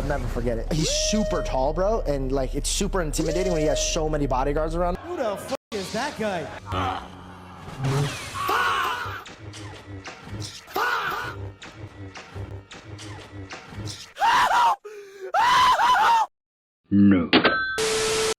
I'll never forget it. He's super tall, bro, and like it's super intimidating when he has so many bodyguards around. Who the f is that guy? No.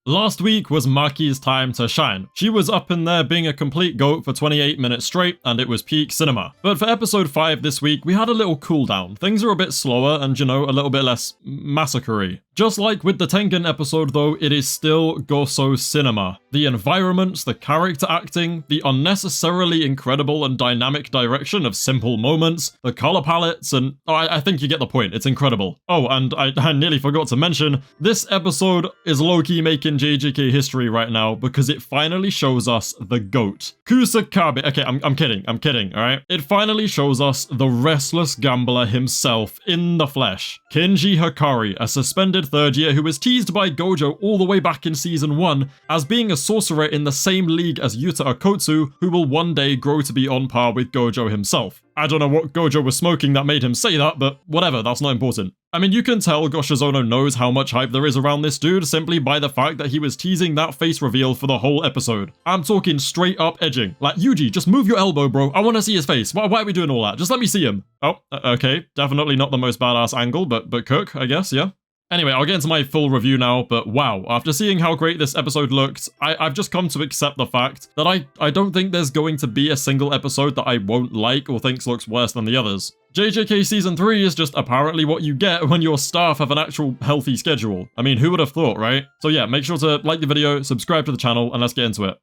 Last week was Maki's time to shine. She was up in there being a complete goat for 28 minutes straight, and it was peak cinema. But for episode 5 this week, we had a little cool down. Things are a bit slower and, you know, a little bit less massacre-y. Just like with the Tengen episode though, it is still goso cinema. The environments, the character acting, the unnecessarily incredible and dynamic direction of simple moments, the color palettes, and I think you get the point, it's incredible. Oh, and I nearly forgot to mention, this episode is low-key making JJK history right now because it finally shows us the GOAT. Kusakabe, okay, I'm kidding, alright? It finally shows us the restless gambler himself in the flesh. Kinji Hakari, a suspended third year who was teased by Gojo all the way back in season 1 as being a sorcerer in the same league as Yuta Okotsu, who will one day grow to be on par with Gojo himself. I don't know what Gojo was smoking that made him say that, but whatever, that's not important. I mean, you can tell Goshizono knows how much hype there is around this dude simply by the fact that he was teasing that face reveal for the whole episode. I'm talking straight up edging. Like, Yuji, just move your elbow, bro. I want to see his face. Why are we doing all that? Just let me see him. Oh, okay. Definitely not the most badass angle, but cook, I guess, yeah? Anyway, I'll get into my full review now, but wow, after seeing how great this episode looked, I've just come to accept the fact that I don't think there's going to be a single episode that I won't like or thinks looks worse than the others. JJK Season 3 is just apparently what you get when your staff have an actual healthy schedule. I mean, who would have thought, right? So yeah, make sure to like the video, subscribe to the channel, and let's get into it.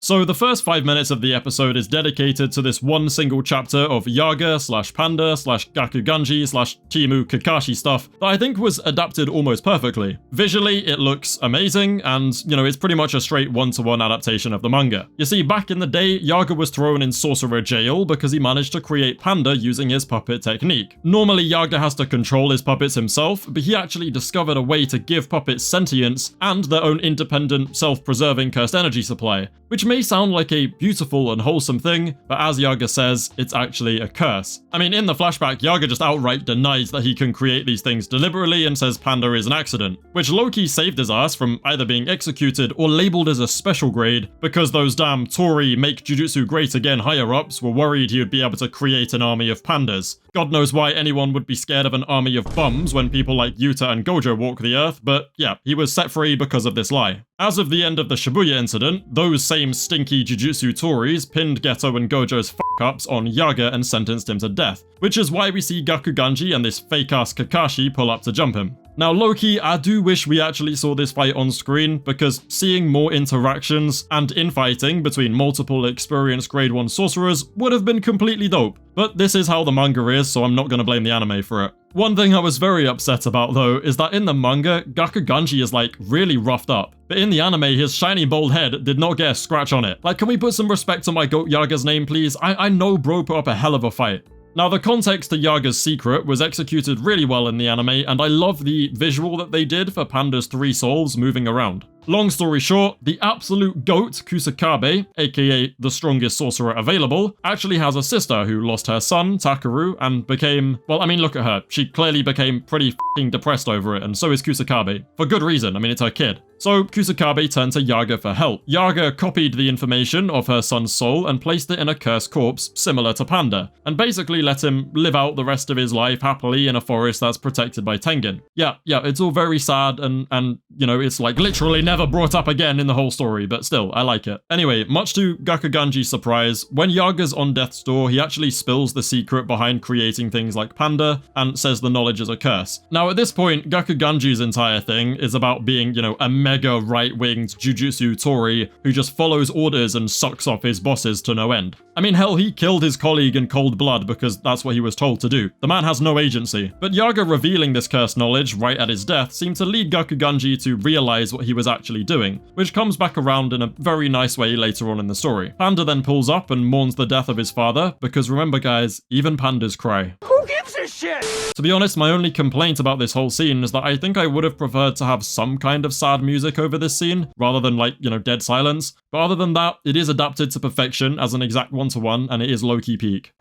So the first 5 minutes of the episode is dedicated to this one single chapter of Yaga / Panda / Gakuganji / Timu Kakashi stuff that I think was adapted almost perfectly. Visually, it looks amazing, and, you know, it's pretty much a straight one-to-one adaptation of the manga. You see, back in the day, Yaga was thrown in sorcerer jail because he managed to create Panda using his puppet technique. Normally, Yaga has to control his puppets himself, but he actually discovered a way to give puppets sentience and their own independent, self-preserving cursed energy supply, which may sound like a beautiful and wholesome thing, but as Yaga says, it's actually a curse. I mean, in the flashback, Yaga just outright denies that he can create these things deliberately and says Panda is an accident, which low-key saved his ass from either being executed or labeled as a special grade because those damn Tori make Jujutsu great again higher-ups were worried he would be able to create an army of pandas. God knows why anyone would be scared of an army of bums when people like Yuta and Gojo walk the earth, but yeah, he was set free because of this lie. As of the end of the Shibuya incident, those same stinky Jujutsu Tories pinned Geto and Gojo's fuck-ups on Yaga and sentenced him to death, which is why we see Gakuganji and this fake-ass Kakashi pull up to jump him. Now, low-key, I do wish we actually saw this fight on screen, because seeing more interactions and infighting between multiple experienced grade 1 sorcerers would have been completely dope. But this is how the manga is, so I'm not going to blame the anime for it. One thing I was very upset about though is that in the manga, Gakuganji is like really roughed up, but in the anime his shiny bald head did not get a scratch on it. Like, can we put some respect on my goat Yaga's name please? I know bro put up a hell of a fight. Now, the context to Yaga's secret was executed really well in the anime, and I love the visual that they did for Panda's 3 souls moving around. Long story short, the absolute GOAT, Kusakabe, aka the strongest sorcerer available, actually has a sister who lost her son, Takeru, and became, well, I mean, look at her. She clearly became pretty f***ing depressed over it, and so is Kusakabe. For good reason, I mean, it's her kid. So Kusakabe turned to Yaga for help. Yaga copied the information of her son's soul and placed it in a cursed corpse similar to Panda, and basically let him live out the rest of his life happily in a forest that's protected by Tengen. Yeah, it's all very sad and you know, it's like literally never brought up again in the whole story, but still, I like it. Anyway, much to Gakuganji's surprise, when Yaga's on death's door, he actually spills the secret behind creating things like Panda and says the knowledge is a curse. Now, at this point, Gakuganji's entire thing is about being, you know, a mega right-winged Jujutsu Tori who just follows orders and sucks off his bosses to no end. I mean, hell, he killed his colleague in cold blood because that's what he was told to do. The man has no agency. But Yaga revealing this cursed knowledge right at his death seemed to lead Gakuganji to realize what he was actually doing, which comes back around in a very nice way later on in the story. Panda then pulls up and mourns the death of his father, because remember guys, even pandas cry. Who gives a shit? To be honest, my only complaint about this whole scene is that I think I would have preferred to have some kind of sad music over this scene, rather than like, you know, dead silence. But other than that, it is adapted to perfection as an exact one-to-one, and it is low-key peak.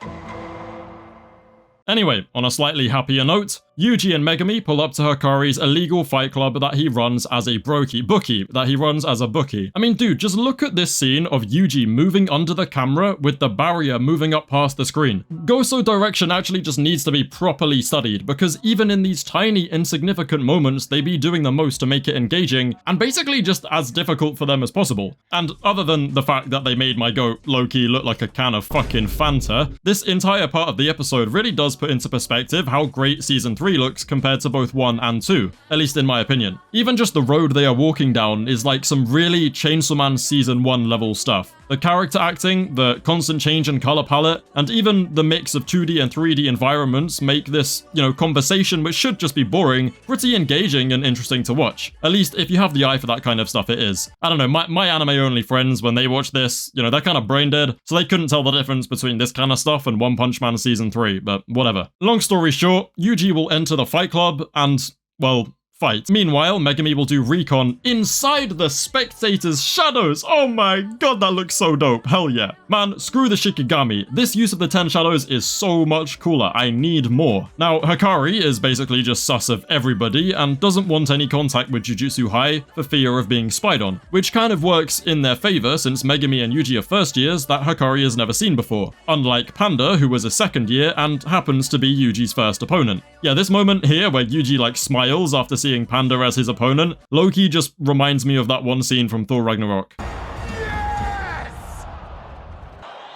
Anyway, on a slightly happier note, Yuji and Megami pull up to Hakari's illegal fight club that he runs as a bookie. I mean, dude, just look at this scene of Yuji moving under the camera with the barrier moving up past the screen. Goso direction actually just needs to be properly studied, because even in these tiny insignificant moments, they be doing the most to make it engaging and basically just as difficult for them as possible. And other than the fact that they made my goat low-key look like a can of fucking Fanta, this entire part of the episode really does put into perspective how great Season 3 looks compared to both 1 and 2, at least in my opinion. Even just the road they are walking down is like some really Chainsaw Man Season 1 level stuff. The character acting, the constant change in color palette, and even the mix of 2D and 3D environments make this, conversation, which should just be boring, pretty engaging and interesting to watch. At least if you have the eye for that kind of stuff, it is. I don't know, my anime-only friends, when they watch this, they're kind of brain dead, so they couldn't tell the difference between this kind of stuff and One Punch Man Season 3, but whatever. Long story short, Yuji will enter the fight club and, well, fight. Meanwhile, Megami will do recon inside the spectator's shadows. Oh my god, that looks so dope. Hell yeah. Man, screw the Shikigami. This use of the 10 shadows is so much cooler. I need more. Now, Hakari is basically just sus of everybody and doesn't want any contact with Jujutsu High for fear of being spied on, which kind of works in their favor since Megami and Yuji are first years that Hakari has never seen before, unlike Panda, who was a second year and happens to be Yuji's first opponent. Yeah, this moment here where Yuji smiles after seeing Panda as his opponent, low-key just reminds me of that one scene from Thor Ragnarok. Yes!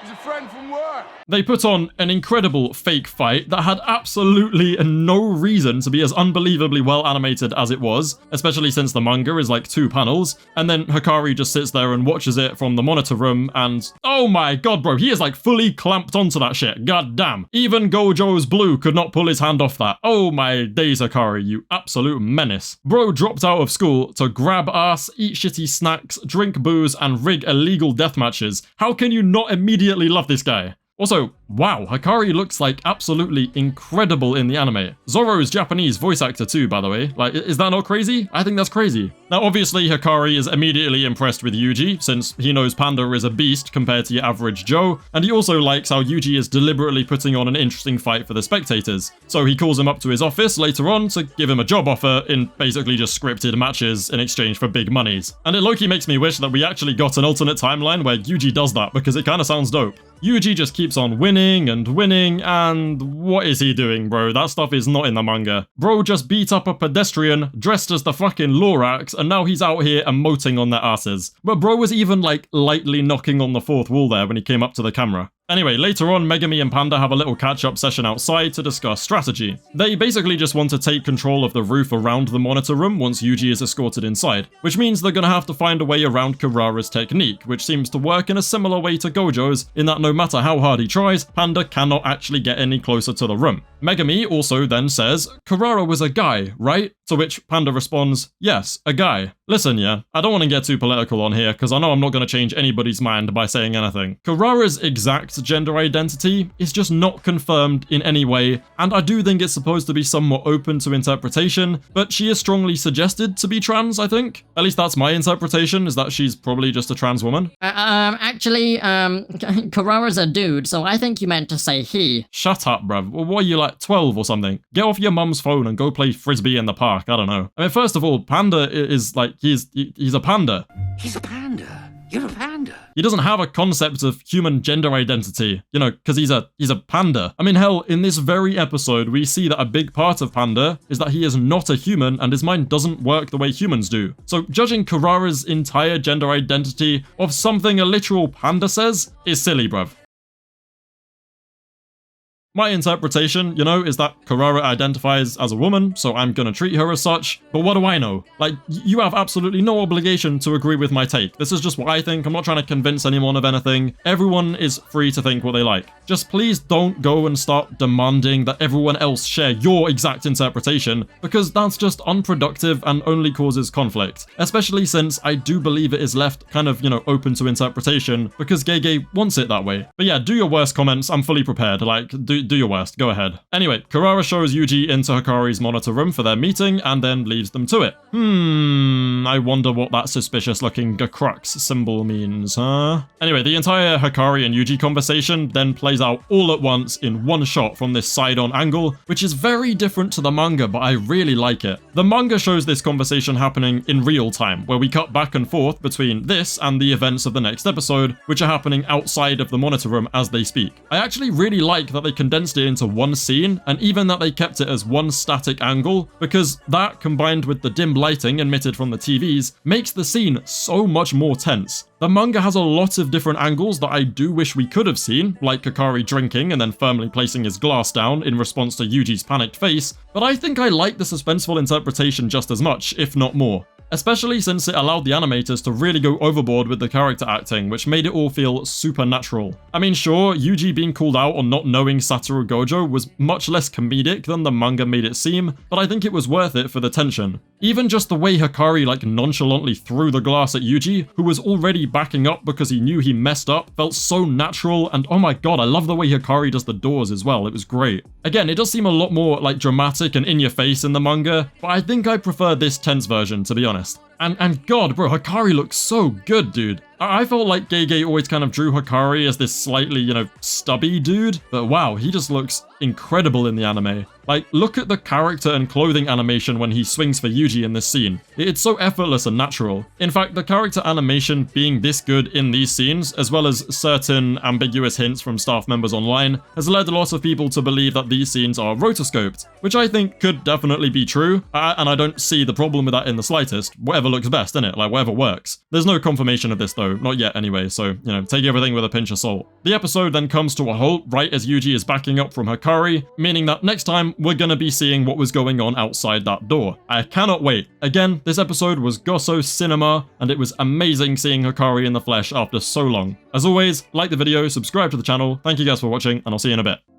He's a friend from work. They put on an incredible fake fight that had absolutely no reason to be as unbelievably well animated as it was, especially since the manga is 2 panels, and then Hakari just sits there and watches it from the monitor room and oh my god, bro, he is fully clamped onto that shit, god damn. Even Gojo's Blue could not pull his hand off that. Oh my days, Hakari, you absolute menace. Bro dropped out of school to grab ass, eat shitty snacks, drink booze, and rig illegal death matches. How can you not immediately love this guy? Also, wow, Hakari looks absolutely incredible in the anime. Zoro's Japanese voice actor too, by the way. Is that not crazy? I think that's crazy. Now, obviously, Hakari is immediately impressed with Yuji, since he knows Panda is a beast compared to your average Joe, and he also likes how Yuji is deliberately putting on an interesting fight for the spectators. So he calls him up to his office later on to give him a job offer in basically just scripted matches in exchange for big monies. And it low-key makes me wish that we actually got an alternate timeline where Yuji does that, because it kind of sounds dope. Yuji just keeps on winning, and what is he doing, bro? That stuff is not in the manga. Bro just beat up a pedestrian dressed as the fucking Lorax, and now he's out here emoting on their asses. But bro was even lightly knocking on the fourth wall there when he came up to the camera. Anyway, later on, Megami and Panda have a little catch-up session outside to discuss strategy. They basically just want to take control of the roof around the monitor room once Yuji is escorted inside, which means they're gonna have to find a way around Kurara's technique, which seems to work in a similar way to Gojo's, in that no matter how hard he tries, Panda cannot actually get any closer to the room. Megami also then says, Kurara was a guy, right? To which Panda responds, yes, a guy. Listen, yeah, I don't want to get too political on here, because I know I'm not going to change anybody's mind by saying anything. Kurara's exact gender identity is just not confirmed in any way, and I do think it's supposed to be somewhat open to interpretation, but she is strongly suggested to be trans, I think. At least that's my interpretation, is that she's probably just a trans woman. Actually, Kurara's a dude, so I think you meant to say he. Shut up, bruv. What are you, 12 or something? Get off your mum's phone and go play frisbee in the park, I don't know. I mean, first of all, Panda is he's a panda. He's a panda. You're a panda. He doesn't have a concept of human gender identity, because he's a panda. I mean, hell, in this very episode, we see that a big part of Panda is that he is not a human and his mind doesn't work the way humans do. So judging Kurara's entire gender identity of something a literal panda says is silly, bruv. My interpretation, is that Kurara identifies as a woman, so I'm gonna treat her as such, but what do I know? You have absolutely no obligation to agree with my take. This is just what I think. I'm not trying to convince anyone of anything. Everyone is free to think what they like. Just please don't go and start demanding that everyone else share your exact interpretation, because that's just unproductive and only causes conflict. Especially since I do believe it is left kind of, open to interpretation, because Gege wants it that way. But yeah, do your worst comments. I'm fully prepared. do your worst, go ahead. Anyway, Kurara shows Yuji into Hakari's monitor room for their meeting and then leads them to it. I wonder what that suspicious looking Gakrux symbol means, huh? Anyway, the entire Hakari and Yuji conversation then plays out all at once in one shot from this side-on angle, which is very different to the manga, but I really like it. The manga shows this conversation happening in real time, where we cut back and forth between this and the events of the next episode, which are happening outside of the monitor room as they speak. I actually really like that they condensed it into one scene, and even that they kept it as one static angle, because that, combined with the dim lighting emitted from the TVs, makes the scene so much more tense. The manga has a lot of different angles that I do wish we could have seen, like Hakari drinking and then firmly placing his glass down in response to Yuji's panicked face, but I think I like the suspenseful interpretation just as much, if not more. Especially since it allowed the animators to really go overboard with the character acting, which made it all feel supernatural. I mean, sure, Yuji being called out on not knowing Satoru Gojo was much less comedic than the manga made it seem, but I think it was worth it for the tension. Even just the way Hakari nonchalantly threw the glass at Yuji, who was already backing up because he knew he messed up, felt so natural, and oh my god, I love the way Hakari does the doors as well, it was great. Again, it does seem a lot more dramatic and in your face in the manga, but I think I prefer this tense version, to be honest. And god, bro, Hakari looks so good, dude. I felt like Gege always kind of drew Hakari as this slightly, stubby dude, but wow, he just looks incredible in the anime. Look at the character and clothing animation when he swings for Yuji in this scene. It's so effortless and natural. In fact, the character animation being this good in these scenes, as well as certain ambiguous hints from staff members online, has led a lot of people to believe that these scenes are rotoscoped, which I think could definitely be true, and I don't see the problem with that in the slightest. Whatever looks best, innit? Whatever works. There's no confirmation of this though, not yet anyway, so, take everything with a pinch of salt. The episode then comes to a halt right as Yuji is backing up from Hakari, meaning that next time we're gonna be seeing what was going on outside that door. I cannot wait. Again, this episode was Goso cinema, and it was amazing seeing Hakari in the flesh after so long. As always, like the video, subscribe to the channel, thank you guys for watching, and I'll see you in a bit.